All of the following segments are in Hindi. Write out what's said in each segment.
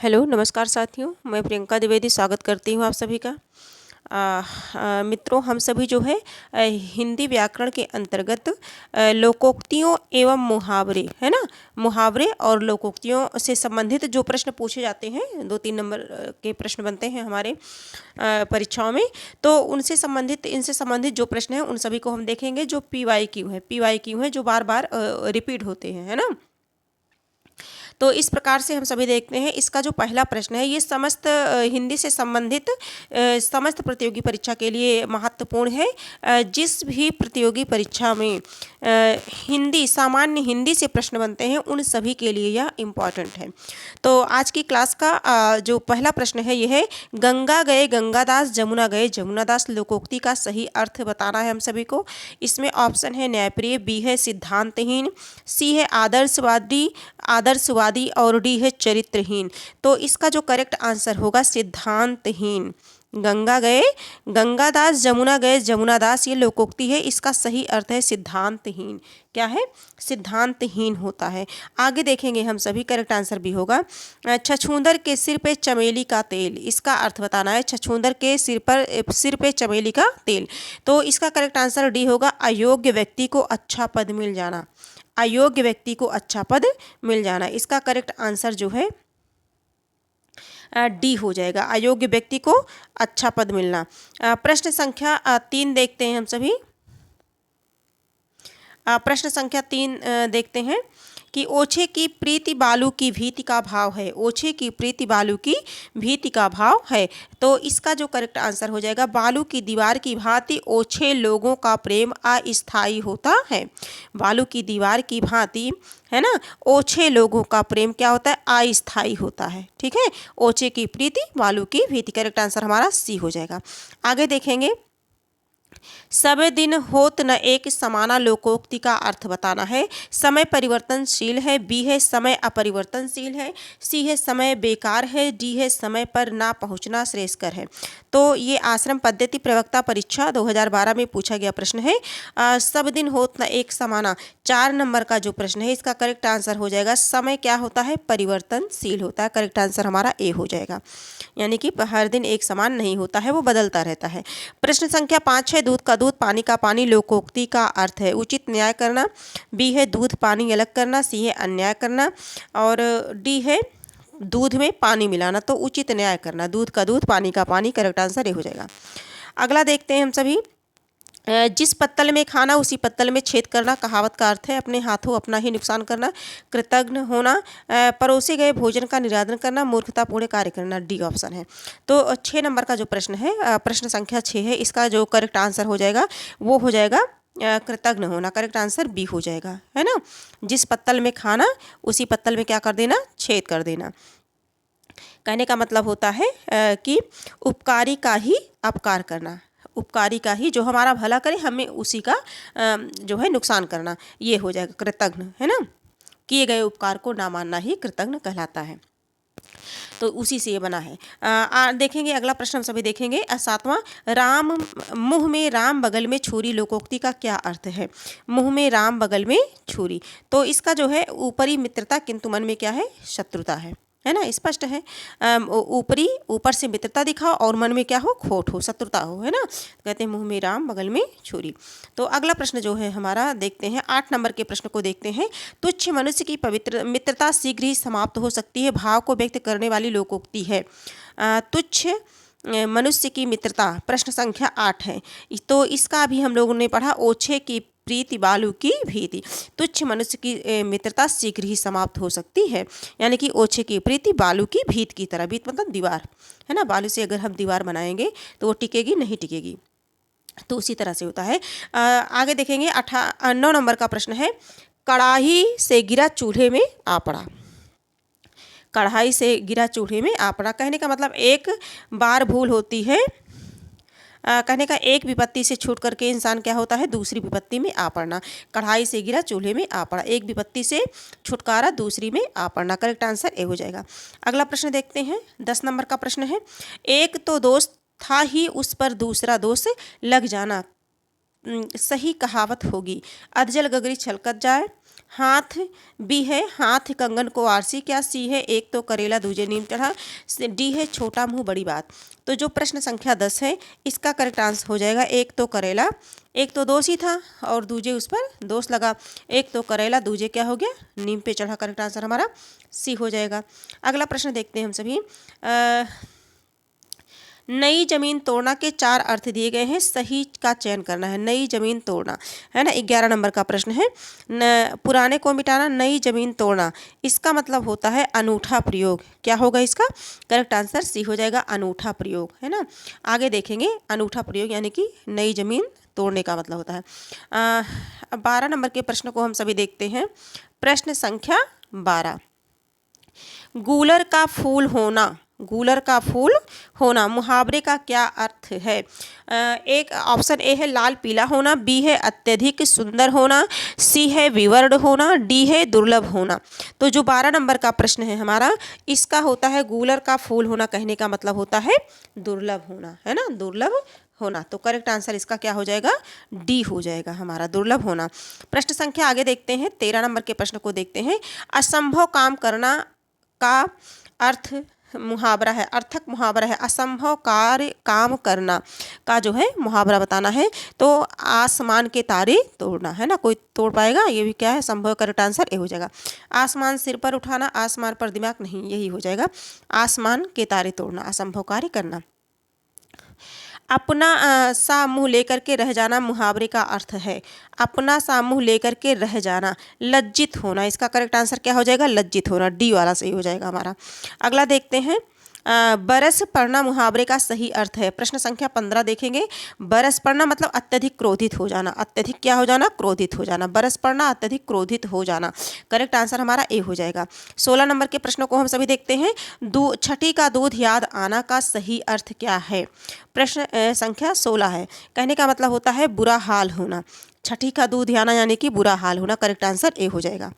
हेलो नमस्कार साथियों, मैं प्रियंका द्विवेदी स्वागत करती हूँ आप सभी का। मित्रों, हम सभी जो है हिंदी व्याकरण के अंतर्गत लोकोक्तियों एवं मुहावरे, है ना, मुहावरे और लोकोक्तियों से संबंधित जो प्रश्न पूछे जाते हैं, 2-3 नंबर के प्रश्न बनते हैं हमारे परीक्षाओं में। तो उनसे संबंधित इनसे संबंधित जो प्रश्न हैं उन सभी को हम देखेंगे। जो पीवाईक्यू है जो बार बार रिपीट होते हैं, है ना। तो इस प्रकार से हम सभी देखते हैं। इसका जो पहला प्रश्न है ये समस्त हिंदी से संबंधित समस्त प्रतियोगी परीक्षा के लिए महत्वपूर्ण है। जिस भी प्रतियोगी परीक्षा में सामान्य हिंदी से प्रश्न बनते हैं उन सभी के लिए यह इम्पॉर्टेंट है। तो आज की क्लास का जो पहला प्रश्न है यह है, गंगा गए गंगादास जमुना गए जमुनादास लोकोक्ति का सही अर्थ बताना है हम सभी को। इसमें ऑप्शन है न्यायप्रिय, बी है सिद्धांतहीन, सी है आदर्शवादी और डी है चरित्रहीन। तो इसका जो करेक्ट आंसर होगा सिद्धांतहीन। गंगा गए गंगादास जमुना गए जमुनादास ये लोकोक्ति है, इसका सही अर्थ है सिद्धांतहीन। क्या है? सिद्धांतहीन होता है। आगे देखेंगे हम सभी, करेक्ट आंसर भी होगा छछूंदर के सिर पे चमेली का तेल। इसका अर्थ बताना है छछूंदर के सिर पे चमेली का तेल। तो इसका करेक्ट आंसर डी होगा, अयोग्य व्यक्ति को अच्छा पद मिल जाना। अयोग्य व्यक्ति को अच्छा पद मिल जाना, इसका करेक्ट आंसर जो है डी हो जाएगा, अयोग्य व्यक्ति को अच्छा पद मिलना। प्रश्न संख्या 3 देखते हैं हम सभी। प्रश्न संख्या 3 देखते हैं कि ओछे की प्रीति बालू की भीति का भाव है। ओछे की प्रीति बालू की भीति का भाव है। तो इसका जो करेक्ट आंसर हो जाएगा, बालू की दीवार की भांति ओछे लोगों का प्रेम अस्थायी होता है। बालू की दीवार की भांति, है ना, ओछे लोगों का प्रेम क्या होता है? अस्थायी होता है। ठीक है, ओछे की प्रीति बालू की भीति, करेक्ट आंसर हमारा सी हो जाएगा। आगे देखेंगे, सब दिन होत न एक समाना लोकोक्ति का अर्थ बताना है। समय परिवर्तनशील है, बी है समय अपरिवर्तनशील है, सी है समय बेकार है, डी है समय पर ना पहुंचना श्रेयस्कर है। तो ये आश्रम पद्धति प्रवक्ता परीक्षा 2012 में पूछा गया प्रश्न है। सब दिन होत न एक समाना, 4 नंबर का जो प्रश्न है इसका करेक्ट आंसर हो जाएगा, समय क्या होता है? परिवर्तनशील होता है। करेक्ट आंसर हमारा ए हो जाएगा, यानी कि हर दिन एक समान नहीं होता है, वो बदलता रहता है। प्रश्न संख्या 5 है, दूध का दूध पानी का पानी लोकोक्ति का अर्थ है उचित न्याय करना, बी है दूध पानी अलग करना, सी है अन्याय करना और डी है दूध में पानी मिलाना। तो उचित न्याय करना, दूध का दूध पानी का पानी, करेक्ट आंसर ये हो जाएगा। अगला देखते हैं हम सभी, जिस पत्तल में खाना उसी पत्तल में छेद करना कहावत का अर्थ है अपने हाथों अपना ही नुकसान करना, कृतज्ञ होना, परोसे गए भोजन का निरादरण करना, मूर्खतापूर्ण कार्य करना। डी ऑप्शन है। तो 6 नंबर का जो प्रश्न है, प्रश्न संख्या 6 है, इसका जो करेक्ट आंसर हो जाएगा वो हो जाएगा कृतज्ञ होना। करेक्ट आंसर बी हो जाएगा, है ना। जिस पत्तल में खाना उसी पत्तल में क्या कर देना? छेद कर देना। कहने का मतलब होता है कि उपकारी का ही अपकार करना, उपकारी का ही, जो हमारा भला करे हमें उसी का जो है नुकसान करना, ये हो जाएगा कृतज्ञ, है ना। किए गए उपकार को ना मानना ही कृतज्ञ कहलाता है। तो उसी से ये बना है। देखेंगे अगला प्रश्न हम सभी देखेंगे, 7वां, राम मुँह में राम बगल में छुरी लोकोक्ति का क्या अर्थ है? मुँह में राम बगल में छुरी, तो इसका जो है ऊपरी मित्रता किंतु मन में क्या है? शत्रुता है ना, स्पष्ट है। ऊपर से मित्रता दिखाओ और मन में क्या हो? खोट हो, शत्रुता हो, है ना। कहते हैं मुंह में राम बगल में छुरी। तो अगला प्रश्न जो है हमारा देखते हैं, 8 नंबर के प्रश्न को देखते हैं। तुच्छ मनुष्य की पवित्र मित्रता शीघ्र ही समाप्त हो सकती है, भाव को व्यक्त करने वाली लोकोक्ति है। तुच्छ मनुष्य की मित्रता, प्रश्न संख्या 8 है। तो इसका भी हम लोगों ने पढ़ा, ओछे की प्रीति बालू की भीति। तुच्छ मनुष्य की मित्रता शीघ्र ही समाप्त हो सकती है, यानी कि ओछे की प्रीति बालू की भीत की तरह। भीत मतलब दीवार, है ना। बालू से अगर हम दीवार बनाएंगे तो वो टिकेगी नहीं टिकेगी, तो उसी तरह से होता है। आगे देखेंगे 9 नंबर का प्रश्न है, कड़ाही से गिरा चूल्हे में आ पड़ा। कढ़ाई से गिरा चूल्हे में आ पड़ा, कहने का मतलब एक बार भूल होती है। कहने का एक विपत्ति से छूट करके इंसान क्या होता है? दूसरी विपत्ति में आ पड़ना। कढ़ाई से गिरा चूल्हे में आ पड़ा, एक विपत्ति से छुटकारा दूसरी में आ पड़ना। करेक्ट आंसर ए हो जाएगा। अगला प्रश्न देखते हैं, 10 नंबर का प्रश्न है, एक तो दोष था ही उस पर दूसरा दोष लग जाना सही कहावत होगी। अधजल गगरी छलकत जाए, हाथ, बी है हाथ कंगन को आरसी, क्या सी है एक तो करेला दूजे नीम चढ़ा, डी है छोटा मुंह बड़ी बात। तो जो प्रश्न संख्या 10 है इसका करेक्ट आंसर हो जाएगा एक तो करेला, एक तो दोष ही था और दूजे उस पर दोष लगा, एक तो करेला दूजे क्या हो गया नीम पे चढ़ा। करेक्ट आंसर हमारा सी हो जाएगा। अगला प्रश्न देखते हैं हम सभी। नई जमीन तोड़ना के 4 अर्थ दिए गए हैं, सही का चयन करना है। नई जमीन तोड़ना है ना, 11 नंबर का प्रश्न है। पुराने को मिटाना, नई जमीन तोड़ना, इसका मतलब होता है अनूठा प्रयोग। क्या होगा इसका करेक्ट आंसर सी हो जाएगा, अनूठा प्रयोग है ना। आगे देखेंगे अनूठा प्रयोग यानी कि नई जमीन तोड़ने का मतलब होता है। 12 नंबर के प्रश्न को हम सभी देखते हैं। प्रश्न संख्या 12, गूलर का फूल होना, गूलर का फूल होना मुहावरे का क्या अर्थ है। एक ऑप्शन ए है लाल पीला होना, बी है अत्यधिक सुंदर होना, सी है विवर्ण होना, डी है दुर्लभ होना। तो जो 12 नंबर का प्रश्न है हमारा, इसका होता है गूलर का फूल होना कहने का मतलब होता है दुर्लभ होना, है ना, दुर्लभ होना। तो करेक्ट आंसर इसका क्या हो जाएगा डी हो जाएगा हमारा, दुर्लभ होना। प्रश्न संख्या आगे देखते हैं, 13 नंबर के प्रश्न को देखते हैं। असंभव काम करना का अर्थ मुहावरा है, अर्थक मुहावरा है। असंभव कार्य काम करना का जो है मुहावरा बताना है। तो आसमान के तारे तोड़ना, है ना, कोई तोड़ पाएगा, ये भी क्या है संभव। करेक्ट आंसर ए हो जाएगा। आसमान सिर पर उठाना, आसमान पर दिमाग नहीं, यही हो जाएगा आसमान के तारे तोड़ना, असंभव कार्य करना। अपना सा मुंह लेकर के रह जाना मुहावरे का अर्थ है। अपना सा मुंह लेकर के रह जाना, लज्जित होना, इसका करेक्ट आंसर क्या हो जाएगा लज्जित होना, डी वाला सही हो जाएगा हमारा। अगला देखते हैं। बरस पड़ना मुहावरे का सही अर्थ है। प्रश्न संख्या 15 देखेंगे। बरस पड़ना मतलब अत्यधिक क्रोधित हो जाना, अत्यधिक क्या हो जाना क्रोधित हो जाना, बरस पड़ना अत्यधिक क्रोधित हो जाना। करेक्ट आंसर हमारा ए हो जाएगा। 16 नंबर के प्रश्नों को हम सभी देखते हैं। छठी का दूध याद आना का सही अर्थ क्या है। प्रश्न संख्या 16 है, कहने का मतलब होता है बुरा हाल होना। छठी का दूध आना यानी कि बुरा हाल होना, करेक्ट आंसर ए हो जाएगा।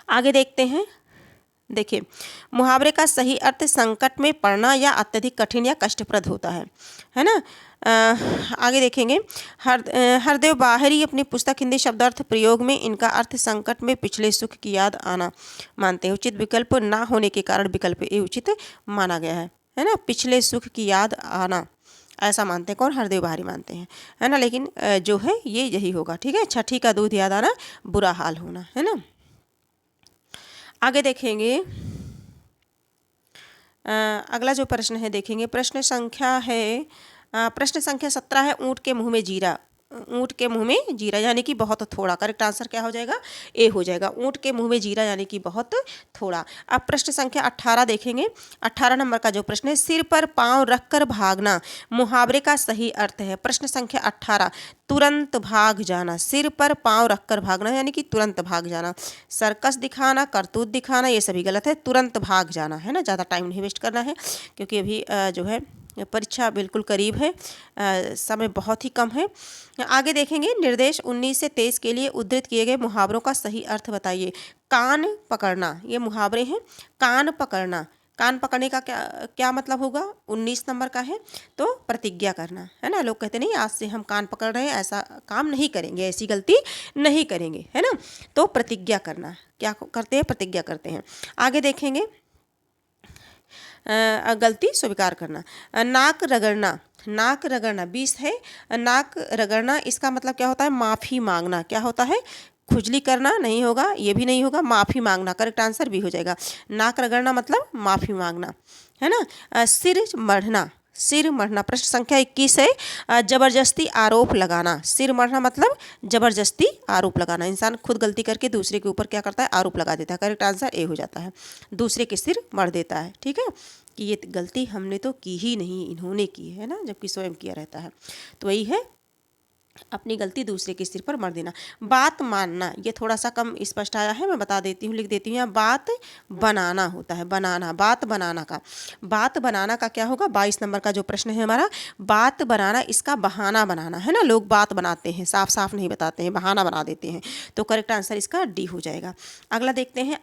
आगे देखते हैं। देखिए मुहावरे का सही अर्थ संकट में पड़ना या अत्यधिक कठिन या कष्टप्रद होता है ना। आगे देखेंगे। हरदेव बाहरी अपनी पुस्तक हिंदी शब्दार्थ प्रयोग में इनका अर्थ संकट में पिछले सुख की याद आना मानते हैं। उचित विकल्प ना होने के कारण विकल्प ए उचित माना गया है ना। पिछले सुख की याद आना ऐसा मानते हैं कौन, हरदेव बाहरी मानते हैं, है ना। लेकिन जो है ये यही होगा, ठीक है। छठी का दूध याद आना बुरा हाल होना, है ना। आगे देखेंगे। अगला जो प्रश्न है देखेंगे, प्रश्न संख्या है प्रश्न संख्या 17 है। ऊँट के मुंह में जीरा, ऊँट के मुंह में जीरा यानी कि बहुत थोड़ा। करेक्ट आंसर क्या हो जाएगा ए हो जाएगा। ऊँट के मुंह में जीरा यानी कि बहुत थोड़ा। अब प्रश्न संख्या 18 देखेंगे। 18 नंबर का जो प्रश्न है, सिर पर पांव रखकर भागना मुहावरे का सही अर्थ है। प्रश्न संख्या 18, तुरंत भाग जाना, सिर पर पांव रखकर भागना यानी कि तुरंत भाग जाना। सर्कस दिखाना, करतूत दिखाना, ये सभी गलत है। तुरंत भाग जाना, है ना, ज़्यादा टाइम नहीं वेस्ट करना है क्योंकि अभी जो है परीक्षा बिल्कुल करीब है, समय बहुत ही कम है। आगे देखेंगे। निर्देश 19 से 23 के लिए उद्धृत किए गए मुहावरों का सही अर्थ बताइए। कान पकड़ना, ये मुहावरे हैं। कान पकड़ना, कान पकड़ने का क्या मतलब होगा, 19 नंबर का है। तो प्रतिज्ञा करना, है ना। लोग कहते नहीं आज से हम कान पकड़ रहे हैं, ऐसा काम नहीं करेंगे, ऐसी गलती नहीं करेंगे, है ना। तो प्रतिज्ञा करना, क्या करते हैं प्रतिज्ञा करते हैं। आगे देखेंगे। गलती स्वीकार करना। नाक रगड़ना, नाक रगड़ना 20 है। नाक रगड़ना इसका मतलब क्या होता है माफ़ी मांगना। क्या होता है खुजली करना नहीं होगा, ये भी नहीं होगा, माफ़ी मांगना। करेक्ट आंसर भी हो जाएगा। नाक रगड़ना मतलब माफ़ी मांगना, है ना। सिर मढ़ना, सिर मढ़ना प्रश्न संख्या 21 है। जबरदस्ती आरोप लगाना, सिर मढ़ना मतलब जबरदस्ती आरोप लगाना। इंसान खुद गलती करके दूसरे के ऊपर क्या करता है आरोप लगा देता है। करेक्ट आंसर ए हो जाता है, दूसरे के सिर मढ़ देता है, ठीक है, कि ये गलती हमने तो की ही नहीं, इन्होंने की है ना, जबकि स्वयं किया रहता है। तो वही है अपनी गलती दूसरे के सिर पर मर देना। बात मानना, ये थोड़ा सा कम स्पष्ट आया है, मैं बता देती हूँ, लिख देती हूँ यहाँ। बात बनाना होता है, बनाना, बात बनाना का, बात बनाना का क्या होगा 22 नंबर का जो प्रश्न है हमारा। बात बनाना इसका बहाना बनाना, है ना। लोग बात बनाते हैं, साफ साफ नहीं बताते हैं, बहाना बना देते हैं। तो करेक्ट आंसर इसका डी हो जाएगा। अगला देखते हैं।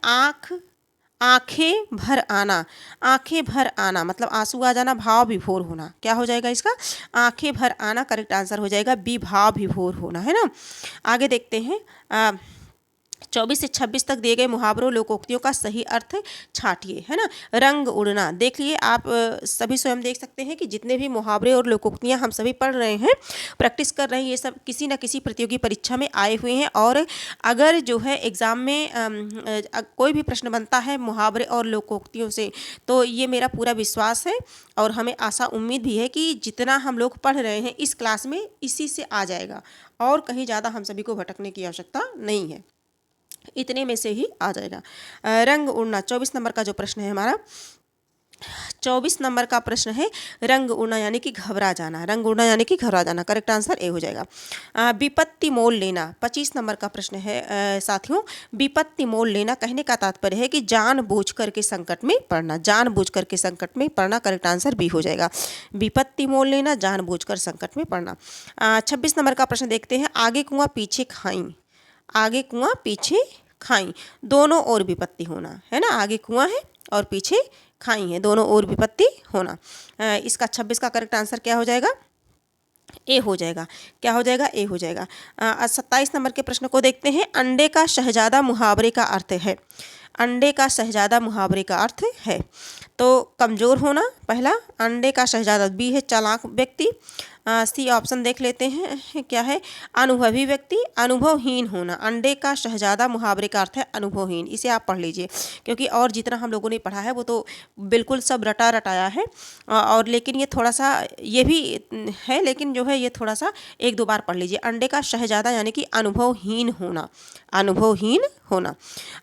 आंखें भर आना, आंखें भर आना मतलब आंसू आ जाना, भाव विभोर होना। क्या हो जाएगा इसका आंखें भर आना, करेक्ट आंसर हो जाएगा बी भाव विभोर होना, है ना। आगे देखते हैं। 24 से 26 तक दिए गए मुहावरों लोकोक्तियों का सही अर्थ छांटिए, है ना। रंग उड़ना, देख लिए आप सभी स्वयं देख सकते हैं कि जितने भी मुहावरे और लोकोक्तियां हम सभी पढ़ रहे हैं, प्रैक्टिस कर रहे हैं, ये सब किसी न किसी प्रतियोगी परीक्षा में आए हुए हैं। और अगर जो है एग्ज़ाम में कोई भी प्रश्न बनता है मुहावरे और लोकोक्तियों से, तो ये मेरा पूरा विश्वास है और हमें आशा उम्मीद भी है कि जितना हम लोग पढ़ रहे हैं इस क्लास में इसी से आ जाएगा और कहीं ज़्यादा हम सभी को भटकने की आवश्यकता नहीं है, इतने में से ही आ जाएगा। रंग उड़ना 24 नंबर का जो प्रश्न है हमारा, 24 नंबर का प्रश्न है रंग उड़ना यानी कि घबरा जाना। रंग उड़ना यानी कि घबरा जाना, करेक्ट आंसर ए हो जाएगा। विपत्ति मोल लेना 25 नंबर का प्रश्न है साथियों। विपत्ति मोल लेना कहने का तात्पर्य है कि जानबूझ करके संकट में पड़ना, जानबूझ करके संकट में पड़ना, करेक्ट आंसर बी हो जाएगा। विपत्ति मोल लेना, जानबूझकर संकट में पड़ना। 26 नंबर का प्रश्न देखते हैं, आगे कुआं पीछे खाई, आगे कुआं पीछे खाई, दोनों ओर विपत्ति होना, है ना। आगे कुआं है और पीछे खाई है, दोनों ओर विपत्ति होना। इसका 26 का करेक्ट आंसर क्या हो जाएगा, ए हो जाएगा। क्या हो जाएगा, ए हो जाएगा। 27 नंबर के प्रश्न को देखते हैं, अंडे का शहजादा मुहावरे का अर्थ है। अंडे का शहजादा मुहावरे का अर्थ है तो कमज़ोर होना पहला, अंडे का शहजादा बी है चालाक व्यक्ति, सी ऑप्शन देख लेते हैं क्या है, अनुभवी व्यक्ति, अनुभवहीन होना। अंडे का शहजादा मुहावरे का अर्थ है अनुभवहीन, इसे आप पढ़ लीजिए क्योंकि और जितना हम लोगों ने पढ़ा है वो तो बिल्कुल सब रटा रटाया है और लेकिन ये थोड़ा सा ये भी है, लेकिन जो है ये थोड़ा सा एक दो बार पढ़ लीजिए। अंडे का शहजादा यानी कि अनुभवहीन होना, अनुभवहीन होना।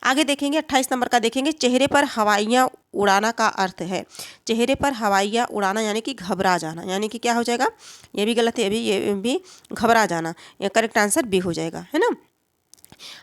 आगे देखेंगे 28 नंबर का देखेंगे, चेहरे पर हवाइयाँ उड़ाना का अर्थ है। चेहरे पर हवाइयाँ उड़ाना यानी कि घबरा जाना, यानी कि क्या हो जाएगा, ये भी गलत है, ये भी घबरा जाना, ये करेक्ट आंसर बी हो जाएगा, है ना।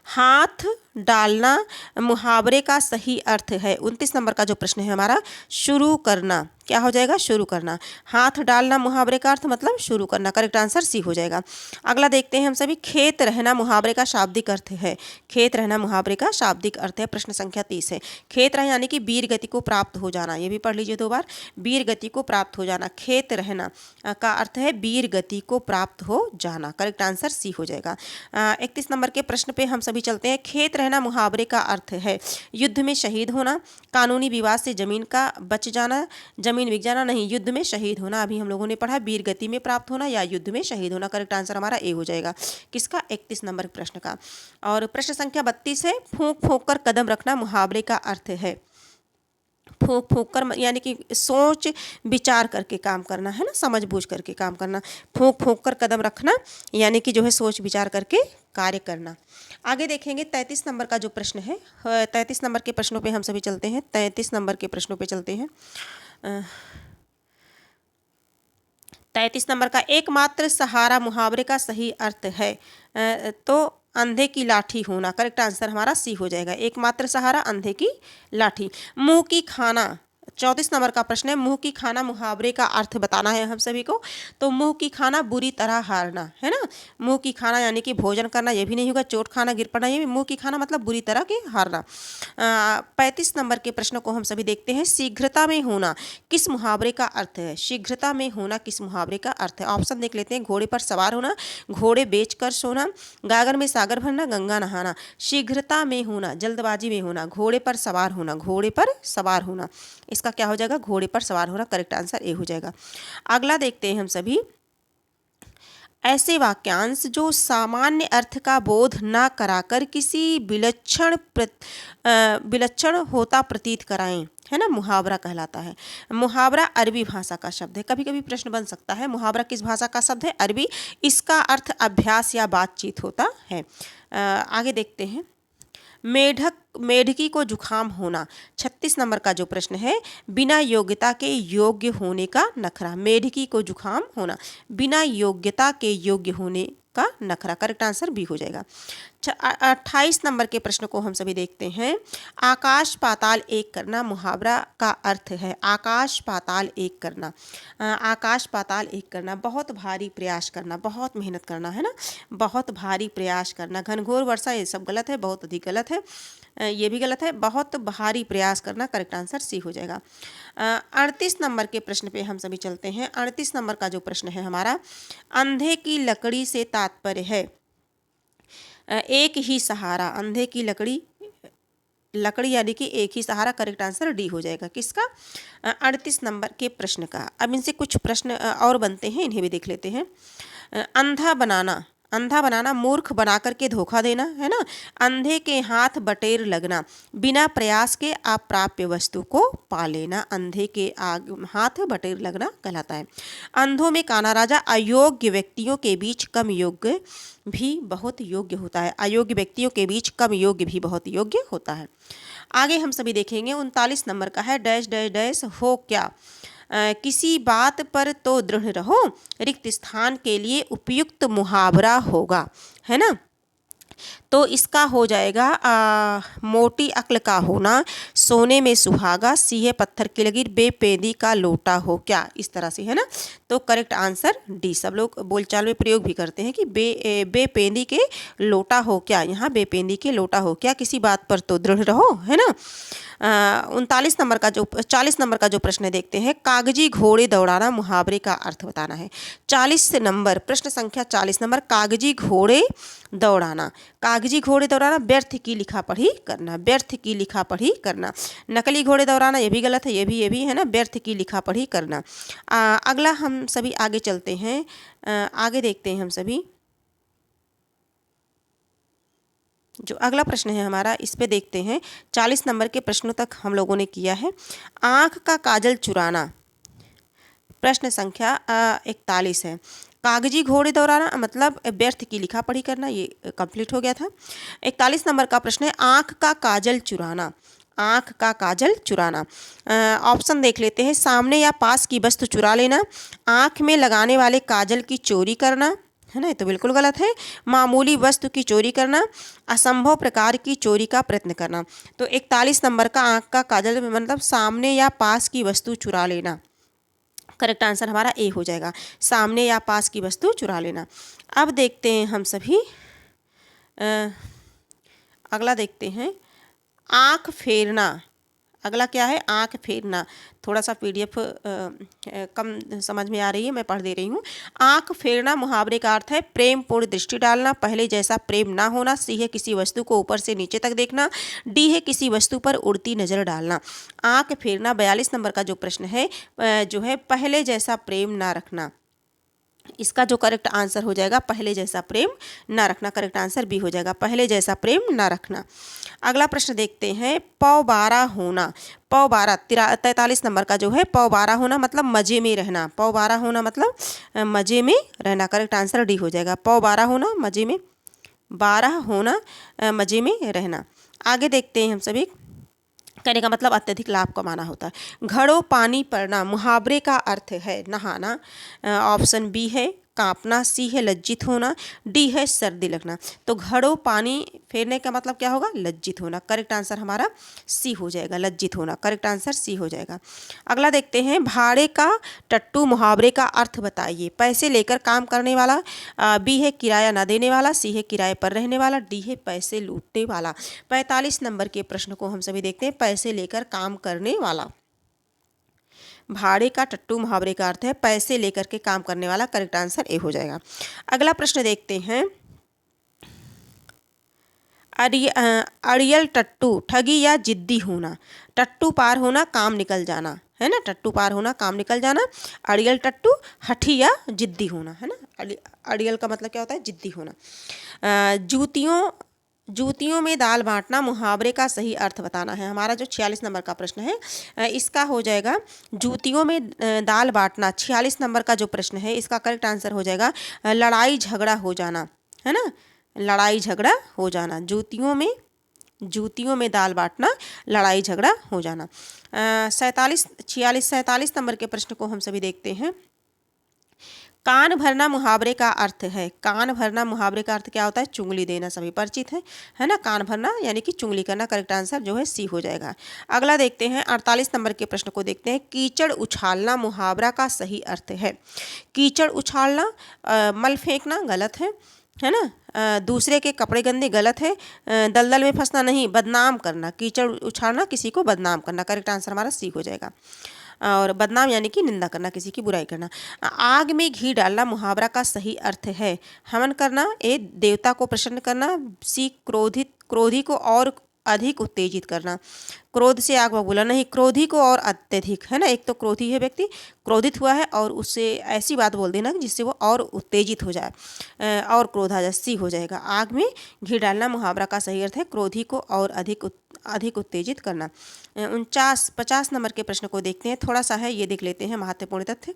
हाथ डालना मुहावरे का सही अर्थ है। 29 नंबर का जो प्रश्न है हमारा, शुरू करना, क्या हो जाएगा, शुरू करना। हाथ डालना मुहावरे का अर्थ मतलब शुरू करना, करेक्ट आंसर सी हो जाएगा। अगला देखते हैं हम सभी, खेत रहना मुहावरे का शाब्दिक अर्थ है। खेत रहना मुहावरे का शाब्दिक अर्थ है, प्रश्न संख्या 30 है। खेत रहना यानी कि वीर गति को प्राप्त हो जाना, ये भी पढ़ लीजिए दो बार, वीर गति को प्राप्त हो जाना। खेत रहना का अर्थ है वीर गति को प्राप्त हो जाना, करेक्ट आंसर सी हो जाएगा। 31 नंबर के प्रश्न पे हम सभी चलते हैं, खेत रहना मुहावरे का अर्थ है युद्ध में शहीद होना, कानूनी विवाद से जमीन का बच जाना, जमीन बिक जाना नहीं, युद्ध में शहीद होना, अभी हम लोगों ने पढ़ा वीर गति में प्राप्त होना या युद्ध में शहीद होना, करेक्ट आंसर हमारा ए हो जाएगा। किसका, 31 नंबर प्रश्न का। और प्रश्न संख्या 32 है, फूंक फूंक कर कदम रखना मुहावरे का अर्थ है। फूंक फूंक कर यानी कि सोच विचार करके काम करना, है ना, समझ बूझ करके काम करना। फूंक फूंक कर कदम रखना यानी कि जो है सोच विचार करके कार्य करना। आगे देखेंगे 33 नंबर का जो प्रश्न है, 33 नंबर के प्रश्नों पे हम सभी चलते हैं, 33 नंबर के प्रश्नों पे चलते हैं। 33 नंबर का, एकमात्र सहारा मुहावरे का सही अर्थ है तो अंधे की लाठी होना, करेक्ट आंसर हमारा सी हो जाएगा। एकमात्र सहारा अंधे की लाठी। मुंह की खाना 34 नंबर का प्रश्न है, मुंह की खाना मुहावरे का अर्थ बताना है हम सभी को। तो मुंह की खाना बुरी तरह हारना, है ना। मुंह की खाना यानी कि भोजन करना, ये भी नहीं होगा, चोट खाना गिर पड़ना, ये भी मुंह की खाना मतलब बुरी तरह के हारना। 35 नंबर के प्रश्न को हम सभी देखते हैं, शीघ्रता में होना किस मुहावरे का अर्थ है। शीघ्रता में होना किस मुहावरे का अर्थ है, ऑप्शन देख लेते हैं, घोड़े पर सवार होना, घोड़े बेच कर सोना, गागर में सागर भरना, गंगा नहाना। शीघ्रता में होना, जल्दबाजी में होना, घोड़े पर सवार होना, घोड़े पर सवार होना, इसका क्या हो जाएगा, घोड़े पर सवार होना, करेक्ट आंसर ए हो जाएगा। अगला देखते हैं हम सभी, ऐसे वाक्यांश जो सामान्य अर्थ का बोध न कराकर किसी विलक्षण होता प्रतीत कराएं, है ना, मुहावरा कहलाता है। मुहावरा अरबी भाषा का शब्द है, कभी कभी प्रश्न बन सकता है मुहावरा किस भाषा का शब्द है, अरबी। इसका अर्थ अभ्यास या बातचीत होता है। आगे देखते हैं, मेढकी को जुखाम होना 36 नंबर का जो प्रश्न है, बिना योग्यता के योग्य होने का नखरा। मेढकी को जुखाम होना, बिना योग्यता के योग्य होने का नखरा, करेक्ट आंसर बी हो जाएगा। 28 नंबर के प्रश्न को हम सभी देखते हैं, आकाश पाताल एक करना मुहावरा का अर्थ है। आकाश पाताल एक करना, आकाश पाताल एक करना, बहुत भारी प्रयास करना, बहुत मेहनत करना, है ना, बहुत भारी प्रयास करना। घनघोर वर्षा, ये सब गलत है, बहुत अधिक गलत है, ये भी गलत है, बहुत भारी प्रयास करना, करेक्ट आंसर सी हो जाएगा। 38 नंबर के प्रश्न पे हम सभी चलते हैं। 38 नंबर का जो प्रश्न है हमारा, अंधे की लकड़ी से तात्पर्य है एक ही सहारा, अंधे की लकड़ी, लकड़ी यानी कि एक ही सहारा, करेक्ट आंसर डी हो जाएगा। किसका? 38 नंबर के प्रश्न का। अब इनसे कुछ प्रश्न और बनते हैं, इन्हें भी देख लेते हैं। अंधा बनाना, अंधा बनाना, मूर्ख बना करके धोखा देना, है ना। अंधे के हाथ बटेर लगना, बिना प्रयास के अप्राप्य वस्तु को पा लेना, अंधे के हाथ बटेर लगना कहलाता है। अंधों में काना राजा, अयोग्य व्यक्तियों के बीच कम योग्य भी बहुत योग्य होता है, अयोग्य व्यक्तियों के बीच कम योग्य भी बहुत योग्य होता है। आगे हम सभी देखेंगे 39 नंबर का है, डैश डैश डैश हो क्या। किसी बात पर तो दृढ़ रहो, रिक्त स्थान के लिए उपयुक्त मुहावरा होगा, है ना। तो इसका हो जाएगा मोटी अक्ल का होना, सोने में सुहागा, सीहे पत्थर की लकीर, बेपेंदी का लोटा हो क्या, इस तरह से, है ना। तो करेक्ट आंसर डी। सब लोग बोलचाल में प्रयोग भी करते हैं कि बेपेंदी के लोटा हो क्या, यहाँ बेपेंदी के लोटा हो क्या, किसी बात पर तो दृढ़ रहो, है ना। 39 नंबर का जो 40 नंबर का जो प्रश्न देखते हैं, कागजी घोड़े दौड़ाना, मुहावरे का अर्थ बताना है। 40 नंबर, प्रश्न संख्या 40 नंबर, कागजी घोड़े दौड़ाना, कागजी घोड़े दौड़ाना, व्यर्थ की लिखा पढ़ी करना, व्यर्थ की लिखा पढ़ी करना। नकली घोड़े दौड़ाना, ये भी गलत है, ये भी है ना, व्यर्थ की लिखा पढ़ी करना। अगला हम सभी आगे चलते हैं, आगे देखते हैं हम सभी। जो अगला प्रश्न है हमारा, इस पे देखते हैं। 40 नंबर के प्रश्नों तक हम लोगों ने किया है। आँख का काजल चुराना, प्रश्न संख्या 41 है। कागजी घोड़े दौड़ाना मतलब व्यर्थ की लिखा पढ़ी करना, ये कंप्लीट हो गया था। 41 नंबर का प्रश्न है, आँख का काजल चुराना, आँख का काजल चुराना। ऑप्शन देख लेते हैं। सामने या पास की वस्तु चुरा लेना, आँख में लगाने वाले काजल की चोरी करना, है ना, ये तो बिल्कुल गलत है। मामूली वस्तु की चोरी करना, असंभव प्रकार की चोरी का प्रयत्न करना। तो 41 नंबर का आँख का काजल मतलब सामने या पास की वस्तु चुरा लेना, करेक्ट आंसर हमारा ए हो जाएगा, सामने या पास की वस्तु चुरा लेना। अब देखते हैं हम सभी, अगला देखते हैं, आँख फेरना। अगला क्या है? आँख फेरना। थोड़ा सा पीडीएफ कम समझ में आ रही है, मैं पढ़ दे रही हूँ। आँख फेरना मुहावरे का अर्थ है प्रेम पूर्ण दृष्टि डालना, पहले जैसा प्रेम ना होना, सी है किसी वस्तु को ऊपर से नीचे तक देखना, डी है किसी वस्तु पर उड़ती नजर डालना। आँख फेरना 42 नंबर का जो प्रश्न है, जो है पहले जैसा प्रेम ना रखना, इसका जो करेक्ट आंसर हो जाएगा पहले जैसा प्रेम ना रखना, करेक्ट आंसर बी हो जाएगा, पहले जैसा प्रेम ना रखना। अगला प्रश्न देखते हैं, पौबारा होना। पौबारा 43 नंबर का जो है, पौबारा होना मतलब मजे में रहना, पौबारा होना मतलब मजे में रहना, करेक्ट आंसर डी हो जाएगा, पौबारा होना मजे में, बारह होना मजे में रहना। आगे देखते हैं हम सभी, कहने का मतलब अत्यधिक लाभ कमाना होता है। घड़ों पानी पड़ना मुहावरे का अर्थ है नहाना, ऑप्शन बी है कांपना, सी है लज्जित होना, डी है सर्दी लगना। तो घड़ों पानी फेरने का मतलब क्या होगा? लज्जित होना, करेक्ट आंसर हमारा सी हो जाएगा, लज्जित होना, करेक्ट आंसर सी हो जाएगा। अगला देखते हैं, भाड़े का टट्टू मुहावरे का अर्थ बताइए। पैसे लेकर काम करने वाला, बी है किराया न देने वाला, सी है किराए पर रहने वाला, डी है पैसे लूटने वाला। 45 नंबर के प्रश्न को हम सभी देखते हैं, पैसे लेकर काम करने वाला। भाड़े का टट्टू मुहावरे का अर्थ है पैसे लेकर के काम करने वाला, करेक्ट आंसर ए हो जाएगा। अगला प्रश्न देखते हैं, अड़ियल टट्टू ठगी या जिद्दी होना। टट्टू पार होना काम निकल जाना, है ना, टट्टू पार होना काम निकल जाना। अड़ियल टट्टू हठी या जिद्दी होना, है ना, अड़ियल का मतलब क्या होता है? जिद्दी होना। जूतियों में दाल बांटना मुहावरे का सही अर्थ बताना है। हमारा जो 46 नंबर का प्रश्न है, इसका हो जाएगा जूतियों में दाल बांटना। 46 नंबर का जो प्रश्न है, इसका करेक्ट आंसर हो जाएगा लड़ाई झगड़ा हो जाना, है ना, लड़ाई झगड़ा हो जाना। जूतियों में दाल बांटना, लड़ाई झगड़ा हो जाना। 47 नंबर के प्रश्न को हम सभी देखते हैं। कान भरना मुहावरे का अर्थ है। कान भरना मुहावरे का अर्थ क्या होता है? चुंगली देना, सभी परिचित है ना, कान भरना यानी कि चुंगली करना, करेक्ट आंसर जो है सी हो जाएगा। अगला देखते हैं, 48 नंबर के प्रश्न को देखते हैं। कीचड़ उछालना मुहावरा का सही अर्थ है। कीचड़ उछालना मल फेंकना गलत है, है ना। दूसरे के कपड़े गंदे गलत है। दलदल में फंसना नहीं, बदनाम करना, कीचड़ उछालना, किसी को बदनाम करना। करेक्ट आंसर हमारा सी हो जाएगा। और बदनाम यानी कि निंदा करना, किसी की बुराई करना। आग में घी डालना मुहावरा का सही अर्थ है। हवन करना, ए देवता को प्रसन्न करना, सी क्रोधी को और अधिक उत्तेजित करना। क्रोध से आग बबूला नहीं, क्रोधी को और अत्यधिक, है ना। एक तो क्रोधी है व्यक्ति, क्रोधित हुआ है और उससे ऐसी बात बोल देना जिससे वो और उत्तेजित हो जाए, और क्रोध आ जाए, सी हो जाएगा। आग में घी डालना मुहावरा का सही अर्थ है क्रोधी को और अधिक उत्तेजित करना। 50 नंबर के प्रश्न को देखते हैं, थोड़ा सा है, ये देख लेते हैं महत्वपूर्ण तथ्य।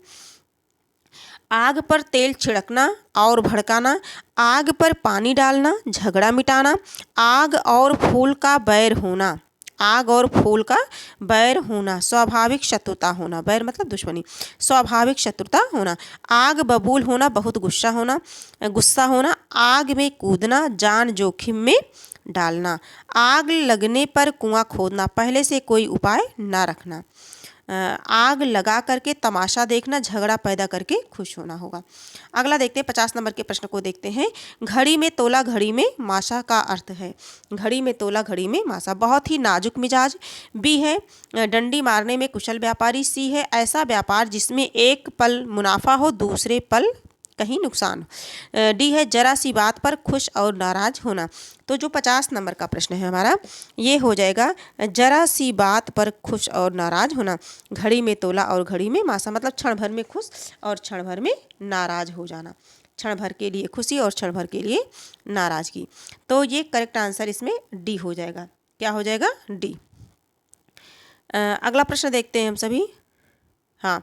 आग पर तेल छिड़कना और भड़काना, आग पर पानी डालना, झगड़ा मिटाना, आग और फूल का बैर होना, आग और फूल का बैर होना, स्वाभाविक शत्रुता होना, बैर मतलब दुश्मनी, स्वाभाविक शत्रुता होना, आग बबूल होना, बहुत गुस्सा होना, आग में कूदना, जान जोखिम में डालना, आग लगने पर कुआं खोदना, पहले से कोई उपाय ना रखना, आग लगा करके तमाशा देखना, झगड़ा पैदा करके खुश होना होगा। अगला देखते हैं, 50 नंबर के प्रश्न को देखते हैं। घड़ी में तोला घड़ी में माशा का अर्थ है। घड़ी में तोला घड़ी में माशा, बहुत ही नाजुक मिजाज। बी है डंडी मारने में कुशल व्यापारी। सी है ऐसा व्यापार जिसमें एक पल मुनाफा हो, दूसरे पल कहीं नुकसान। डी है जरा सी बात पर खुश और नाराज होना। तो जो 50 नंबर का प्रश्न है हमारा, ये हो जाएगा जरा सी बात पर खुश और नाराज होना। घड़ी में तोला और घड़ी में मासा, मतलब क्षण भर में खुश और क्षण भर में नाराज हो जाना, क्षण भर के लिए खुशी और क्षण भर के लिए नाराजगी। तो ये करेक्ट आंसर इसमें डी हो जाएगा। क्या हो जाएगा? डी। अगला प्रश्न देखते हैं हम सभी। हाँ,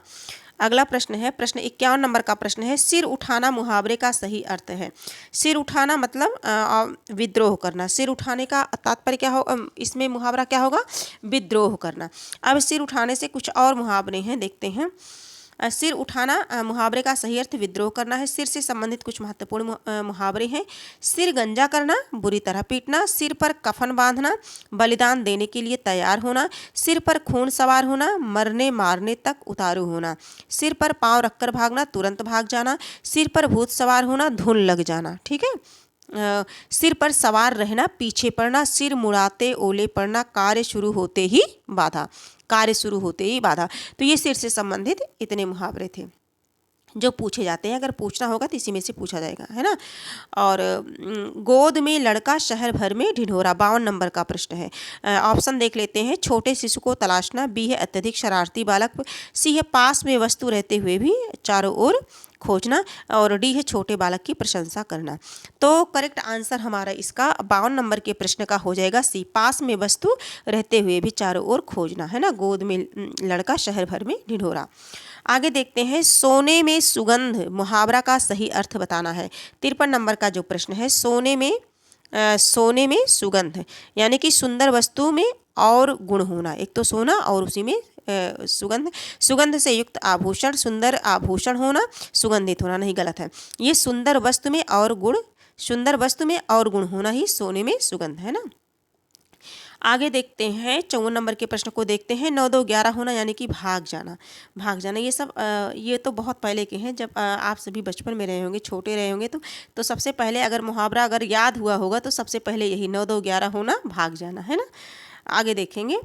अगला प्रश्न है, प्रश्न 51 नंबर का प्रश्न है, सिर उठाना मुहावरे का सही अर्थ है। सिर उठाना मतलब विद्रोह करना। सिर उठाने का तात्पर्य क्या हो, इसमें मुहावरा क्या होगा? विद्रोह करना। अब सिर उठाने से कुछ और मुहावरे हैं, देखते हैं। सिर उठाना मुहावरे का सही अर्थ विद्रोह करना है। सिर से संबंधित कुछ महत्वपूर्ण मुहावरे हैं। सिर गंजा करना, बुरी तरह पीटना, सिर पर कफन बांधना, बलिदान देने के लिए तैयार होना, सिर पर खून सवार होना, मरने मारने तक उतारू होना, सिर पर पांव रखकर भागना, तुरंत भाग जाना, सिर पर भूत सवार होना, धुन लग जाना। ठीक है। सिर पर सवार रहना, पीछे पड़ना, सिर मुड़ाते ओले पड़ना, कार्य शुरू होते ही बाधा, कार्य शुरू होते ही बाधा। तो ये सिर से संबंधित इतने मुहावरे थे जो पूछे जाते हैं। अगर पूछना होगा तो इसी में से पूछा जाएगा, है ना। और गोद में लड़का शहर भर में ढिढोरा, 52 नंबर का प्रश्न है। ऑप्शन देख लेते हैं। छोटे शिशु को तलाशना, बी है अत्यधिक शरारती बालक, सी है पास में वस्तु रहते हुए भी चारों ओर खोजना, और डी है छोटे बालक की प्रशंसा करना। तो करेक्ट आंसर हमारा इसका 52 नंबर के प्रश्न का हो जाएगा सी, पास में वस्तु रहते हुए भी चारों ओर खोजना, है ना। गोद में लड़का शहर भर में ढिढोरा। आगे देखते हैं, सोने में सुगंध मुहावरा का सही अर्थ बताना है। 53 नंबर का जो प्रश्न है, सोने में सुगंध यानी कि सुंदर वस्तु में और गुण होना। एक तो सोना और उसी में सुगंध से युक्त आभूषण, सुंदर आभूषण होना, सुगंधित होना नहीं, गलत है। ये सुंदर वस्तु में और गुण होना ही सोने में सुगंध, है ना। आगे देखते हैं, 54 नंबर के प्रश्न को देखते हैं। 9 2 11 होना यानी कि भाग जाना। ये सब ये तो बहुत पहले के हैं, जब आप सभी बचपन में रहे होंगे, छोटे रहे होंगे, तो सबसे पहले अगर मुहावरा अगर याद हुआ होगा तो सबसे पहले यही 9 2 11 होना, भाग जाना, है ना। आगे देखेंगे,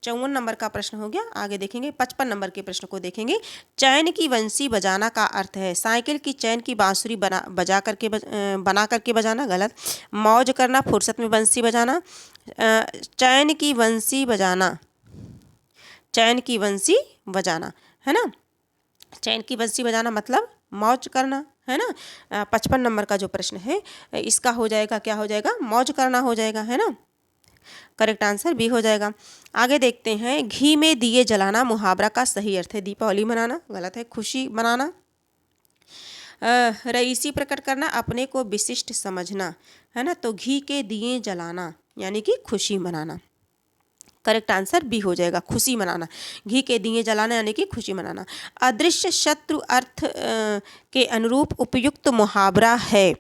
54 नंबर का प्रश्न हो गया। आगे देखेंगे 55 नंबर के प्रश्न को देखेंगे। चैन की बंसी बजाना का अर्थ है। साइकिल की चैन की बांसुरी बना करके बजाना, गलत। मौज करना, फुर्सत में बंसी बजाना। चैन की बंसी बजाना, है ना। चैन की बंसी बजाना मतलब मौज करना, है ना। 55 नंबर का जो प्रश्न है इसका हो जाएगा, क्या हो जाएगा? मौज करना हो जाएगा, है ना। करेक्ट आंसर बी हो जाएगा। आगे देखते हैं, घी में दिए जलाना मुहावरा का सही अर्थ है। दीपावली मनाना, गलत है। खुशी मनाना, रईसी प्रकट करना, अपने को विशिष्ट समझना, है ना। तो घी के दिए जलाना यानी कि खुशी मनाना। करेक्ट आंसर बी हो जाएगा, खुशी मनाना। घी के दिए जलाना यानी कि खुशी मनाना। अदृश्य शत्रु अर्थ के अनुरूप उपयुक्त मुहावरा है।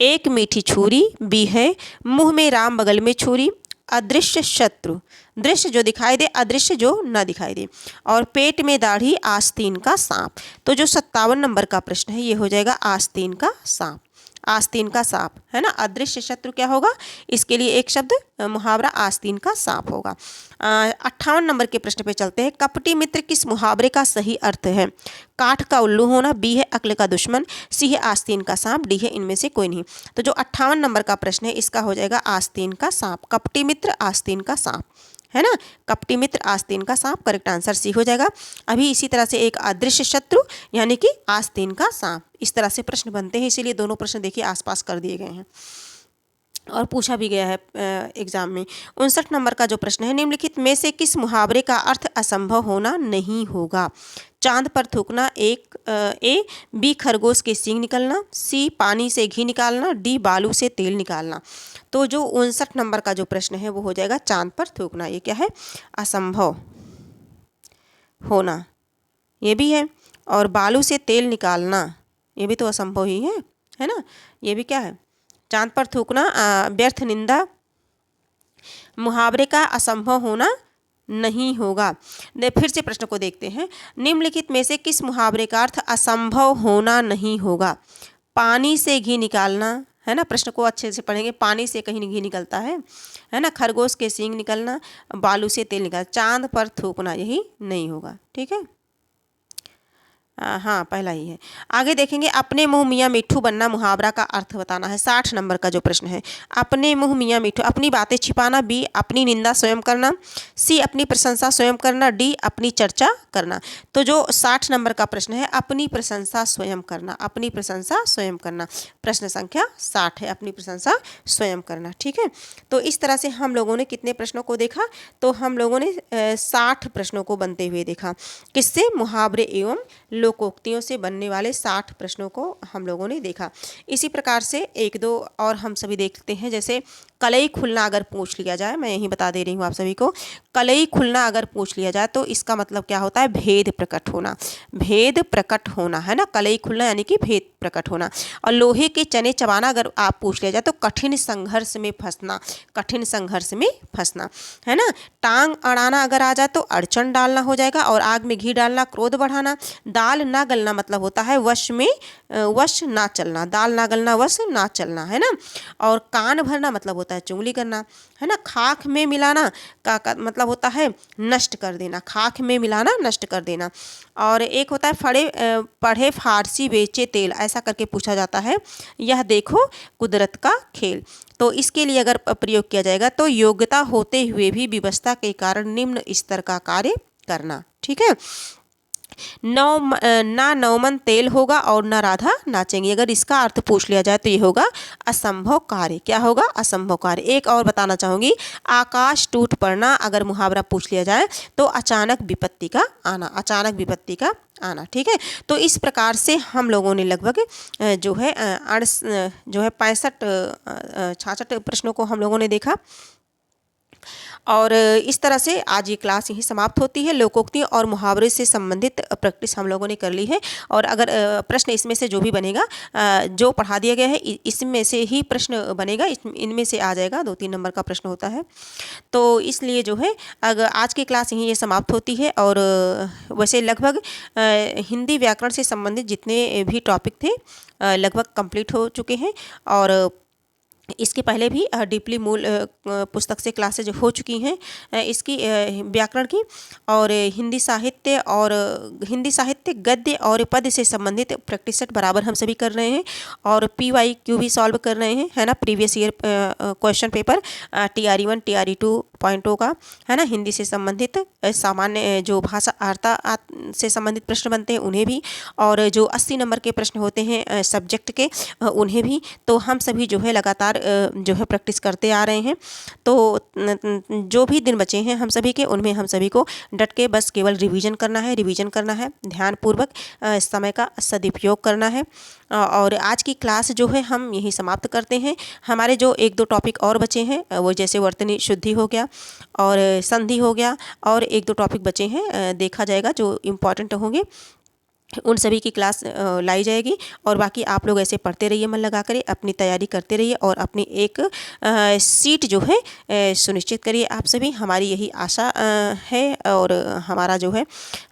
एक मीठी छुरी, बी है मुंह में राम बगल में छुरी, अदृश्य शत्रु, दृश्य जो दिखाई दे, अदृश्य जो न दिखाई दे। और पेट में दाढ़ी, आस्तीन का सांप। तो जो 57 नंबर का प्रश्न है ये हो जाएगा आस्तीन का सांप, आस्तीन का सांप, है ना। अदृश्य शत्रु क्या होगा, इसके लिए एक शब्द मुहावरा आस्तीन का सांप होगा। 58 नंबर के प्रश्न पे चलते हैं। कपटी मित्र किस मुहावरे का सही अर्थ है? काठ का उल्लू होना, बी है अक्ल का दुश्मन, सी है आस्तीन का सांप, डी है इनमें से कोई नहीं। तो जो 58 नंबर का प्रश्न है इसका हो जाएगा आस्तीन का सांप, कपटी मित्र आस्तीन का सांप, है ना। कपटी मित्र आस्तीन का सांप, करेक्ट आंसर सी हो जाएगा। अभी इसी तरह से एक अदृश्य शत्रु यानी कि आस्तीन का सांप, इस तरह से प्रश्न बनते हैं, इसीलिए दोनों प्रश्न देखिए आसपास कर दिए गए हैं और पूछा भी गया है एग्जाम में। 59 नंबर का जो प्रश्न है, निम्नलिखित में से किस मुहावरे का अर्थ असंभव होना नहीं होगा? चांद पर थूकना, ए, बी खरगोश के सींग निकलना, सी पानी से घी निकालना, डी बालू से तेल निकालना। तो जो 59 नंबर का जो प्रश्न है वो हो जाएगा चांद पर थूकना। ये क्या है? असंभव होना, ये भी है। और बालू से तेल निकालना, ये भी तो असंभव ही है ना। ये भी क्या है? चांद पर थूकना व्यर्थ निंदा, मुहावरे का असंभव होना नहीं होगा। फिर से प्रश्न को देखते हैं। निम्नलिखित में से किस मुहावरे का अर्थ असंभव होना नहीं होगा? पानी से घी निकालना, है ना, प्रश्न को अच्छे से पढ़ेंगे। पानी से कहीं घी निकलता है ना। खरगोश के सींग निकलना, बालू से तेल निकलना, चांद पर थूकना, यही नहीं होगा। ठीक है, हाँ पहला ही है। आगे देखेंगे, अपने मुंह मियाँ मिट्ठू बनना मुहावरा का अर्थ बताना है। 60 नंबर का जो प्रश्न है, अपने मुंह मियाँ मिट्ठू, अपनी बातें छिपाना, बी अपनी निंदा स्वयं करना, सी अपनी प्रशंसा स्वयं करना, डी अपनी चर्चा करना। तो जो 60 नंबर का प्रश्न है, अपनी प्रशंसा स्वयं करना, अपनी प्रशंसा स्वयं करना, प्रश्न संख्या 60 है, अपनी प्रशंसा स्वयं करना। ठीक है, तो इस तरह से हम लोगों ने कितने प्रश्नों को देखा? तो हम लोगों ने 60 प्रश्नों को बनते हुए देखा। किससे? मुहावरे एवं लोकोक्तियों से बनने वाले 60 प्रश्नों को हम लोगों ने देखा। इसी प्रकार से एक दो और हम सभी देखते हैं। जैसे कलई खुलना अगर पूछ लिया जाए, मैं यही बता दे रही हूँ आप सभी को, कलई खुलना अगर पूछ लिया जाए तो इसका मतलब क्या होता है? भेद प्रकट होना, भेद प्रकट होना, है ना। कलई खुलना यानी कि भेद प्रकट होना। और लोहे के चने चबाना अगर आप पूछ लिया जाए तो कठिन संघर्ष में फंसना, कठिन संघर्ष में फंसना, है ना। टांग अड़ाना अगर आ जाए तो अड़चन डालना हो जाएगा। और आग में घी डालना क्रोध बढ़ाना। दाल ना गलना मतलब होता है वश ना चलना, दाल ना गलना वश ना चलना, है ना। और कान भरना मतलब होता है चुगली करना, है ना। खाक में मिलाना का मतलब होता है नष्ट कर देना, खाक में मिलाना नष्ट कर देना। और एक होता है पढ़े फारसी बेचे तेल, ऐसा करके पूछा जाता है, यह देखो कुदरत का खेल। तो इसके लिए अगर प्रयोग किया जाएगा तो योग्यता होते हुए भी विवशता के कारण निम्न स्तर का कार्य करना। ठीक है, ना नौमन तेल होगा और ना राधा नाचेंगी, अगर इसका अर्थ पूछ लिया जाए तो ये होगा असंभव कार्य। क्या होगा? असंभव कार्य। एक और बताना चाहूँगी, आकाश टूट पड़ना अगर मुहावरा पूछ लिया जाए तो अचानक विपत्ति का आना, अचानक विपत्ति का आना। ठीक है, तो इस प्रकार से हम लोगों ने लगभग जो है 65 प्रश्नों को हम लोगों ने देखा। और इस तरह से आज ये क्लास यहीं समाप्त होती है। लोकोक्ति और मुहावरे से संबंधित प्रैक्टिस हम लोगों ने कर ली है। और अगर प्रश्न इसमें से जो भी बनेगा, जो पढ़ा दिया गया है इसमें से ही प्रश्न बनेगा, इनमें से आ जाएगा, 2-3 नंबर का प्रश्न होता है। तो इसलिए जो है अगर आज की क्लास यहीं ये समाप्त होती है। और वैसे लगभग हिंदी व्याकरण से संबंधित जितने भी टॉपिक थे लगभग कंप्लीट हो चुके हैं। और इसके पहले भी डीपली मूल पुस्तक से क्लासेज हो चुकी हैं इसकी व्याकरण की। और हिंदी साहित्य गद्य और पद्य से संबंधित प्रैक्टिस सेट बराबर हम सभी कर रहे हैं। और PYQ भी सॉल्व कर रहे हैं, है ना। Previous year question paper TRE1 TRE 2.0 का, है ना। हिंदी से संबंधित सामान्य जो भाषा अर्ता से संबंधित प्रश्न बनते हैं उन्हें भी, और जो 80 नंबर के प्रश्न होते हैं सब्जेक्ट के उन्हें भी। तो हम सभी जो है लगातार जो है प्रैक्टिस करते आ रहे हैं। तो जो भी दिन बचे हैं हम सभी के, उनमें हम सभी को डट के बस केवल रिवीजन करना है, ध्यानपूर्वक समय का सदुपयोग करना है। और आज की क्लास जो है हम यही समाप्त करते हैं। हमारे जो 1-2 टॉपिक और बचे हैं वो जैसे वर्तनी शुद्धि हो गया और संधि हो गया, और 1-2 टॉपिक बचे हैं देखा जाएगा जो इम्पॉर्टेंट होंगे। उन सभी की क्लास लाई जाएगी। और बाकी आप लोग ऐसे पढ़ते रहिए, मन लगा कर अपनी तैयारी करते रहिए और अपनी एक सीट जो है सुनिश्चित करिए आप सभी। हमारी यही आशा है और हमारा जो है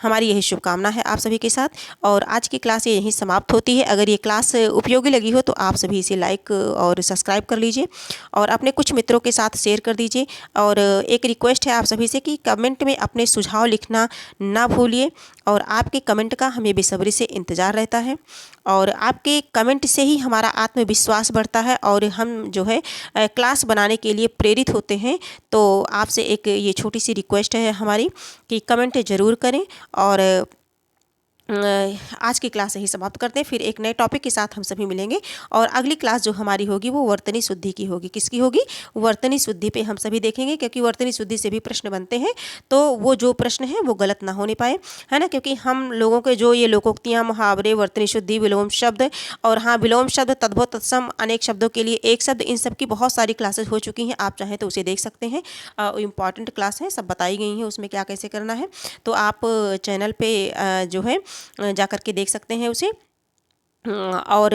हमारी यही शुभकामना है आप सभी के साथ। और आज की क्लास यहीं समाप्त होती है। अगर ये क्लास उपयोगी लगी हो तो आप सभी इसे लाइक और सब्सक्राइब कर लीजिए और अपने कुछ मित्रों के साथ शेयर कर दीजिए। और एक रिक्वेस्ट है आप सभी से कि कमेंट में अपने सुझाव लिखना ना भूलिए और आपके कमेंट का हमें बेसब्री से इंतज़ार रहता है। और आपके कमेंट से ही हमारा आत्मविश्वास बढ़ता है और हम जो है क्लास बनाने के लिए प्रेरित होते हैं। तो आपसे एक ये छोटी सी रिक्वेस्ट है हमारी कि कमेंट ज़रूर करें। और आज की क्लास यही समाप्त करते हैं। फिर एक नए टॉपिक के साथ हम सभी मिलेंगे और अगली क्लास जो हमारी होगी वो वर्तनी शुद्धि की होगी। किसकी होगी? वर्तनी शुद्धि पे हम सभी देखेंगे, क्योंकि वर्तनी शुद्धि से भी प्रश्न बनते हैं। तो वो जो प्रश्न है वो गलत ना होने पाए, है ना। क्योंकि हम लोगों के जो ये लोकोक्तियाँ, मुहावरे, वर्तनी शुद्धि, विलोम शब्द और हाँ विलोम शब्द, तद्भव, तत्सम, अनेक शब्दों के लिए एक शब्द, इन सब की बहुत सारी क्लासेस हो चुकी हैं। आप चाहें तो उसे देख सकते हैं। इम्पॉर्टेंट क्लास है, सब बताई गई हैं उसमें क्या कैसे करना है। तो आप चैनल पे जो है जा कर के देख सकते हैं उसे। और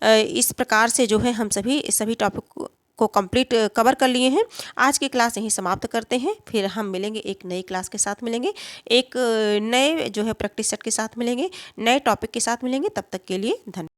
इस प्रकार से जो है हम सभी टॉपिक को कंप्लीट कवर कर लिए हैं। आज की क्लास यहीं समाप्त करते हैं। फिर हम मिलेंगे, एक नई क्लास के साथ मिलेंगे, एक नए जो है प्रैक्टिस सेट के साथ मिलेंगे, नए टॉपिक के साथ मिलेंगे। तब तक के लिए धन्यवाद।